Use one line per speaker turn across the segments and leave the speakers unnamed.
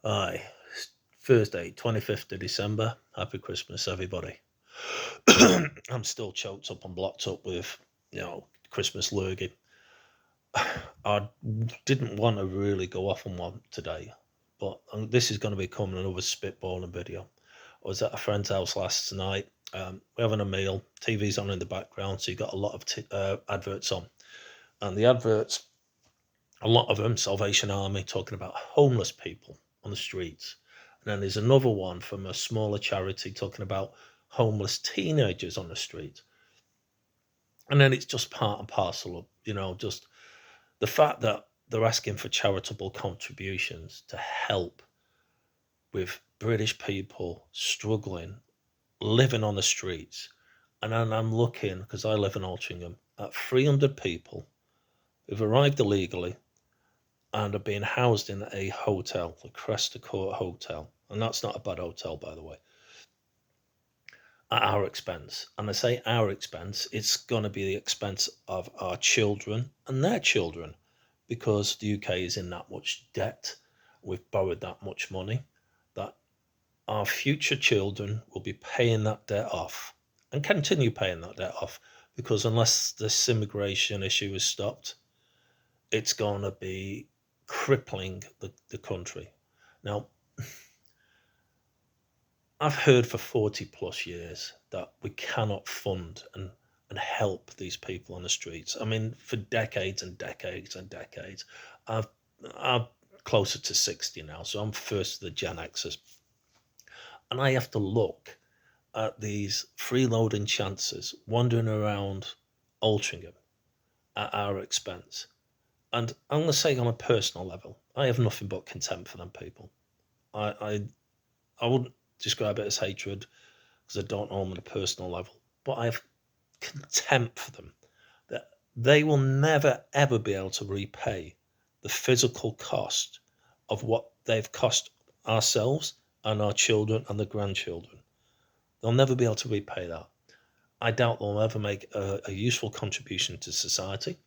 Hi, it's Thursday, 25th of December. Happy Christmas, everybody. I'm still choked up and blocked up with, Christmas lurgy. I didn't want to really go off on one today, but this is going to become another spitballing video. I was at a friend's house last night. We're having a meal. TV's on in the background, so you got a lot of adverts on. And the adverts, a lot of them, Salvation Army, talking about homeless people on the streets. And then there's another one from a smaller charity talking about homeless teenagers on the street. And then it's just part and parcel of, just the fact that they're asking for charitable contributions to help with British people struggling, living on the streets. And then I'm looking, because I live in Altrincham, at 300 people who've arrived illegally and are being housed in a hotel, the Cresta Court Hotel. And that's not a bad hotel, by the way, at our expense. And I say our expense, it's going to be the expense of our children and their children, because the UK is in that much debt. We've borrowed that much money that our future children will be paying that debt off and continue paying that debt off, because unless this immigration issue is stopped, it's going to be crippling the country. Now, I've heard for 40 plus years that we cannot fund and help these people on the streets. I mean, for decades and decades and decades. I've, I'm closer to 60 now, so I'm first of the Gen Xers. And I have to look at these freeloading chances wandering around Altrincham at our expense. And I'm going to say on a personal level, I have nothing but contempt for them people. I wouldn't describe it as hatred, because I don't know them on a personal level, but I have contempt for them, that they will never ever be able to repay the physical cost of what they've cost ourselves and our children and the grandchildren. They'll never be able to repay that. I doubt they'll ever make a useful contribution to society.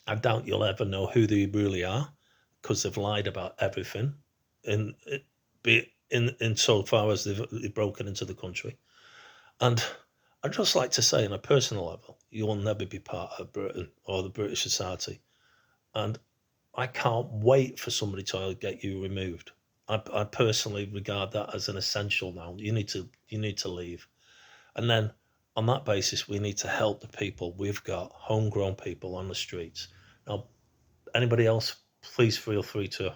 I doubt you'll ever know who they really are, because they've lied about everything in in so far as they've broken into the country. And I'd just like to say, on a personal level, you will never be part of Britain or the British society. And I can't wait for somebody to get you removed. I personally regard that as an essential now. You need to leave. And then on that basis, we need to help the people. We've got homegrown people on the streets. Now, anybody else, please feel free to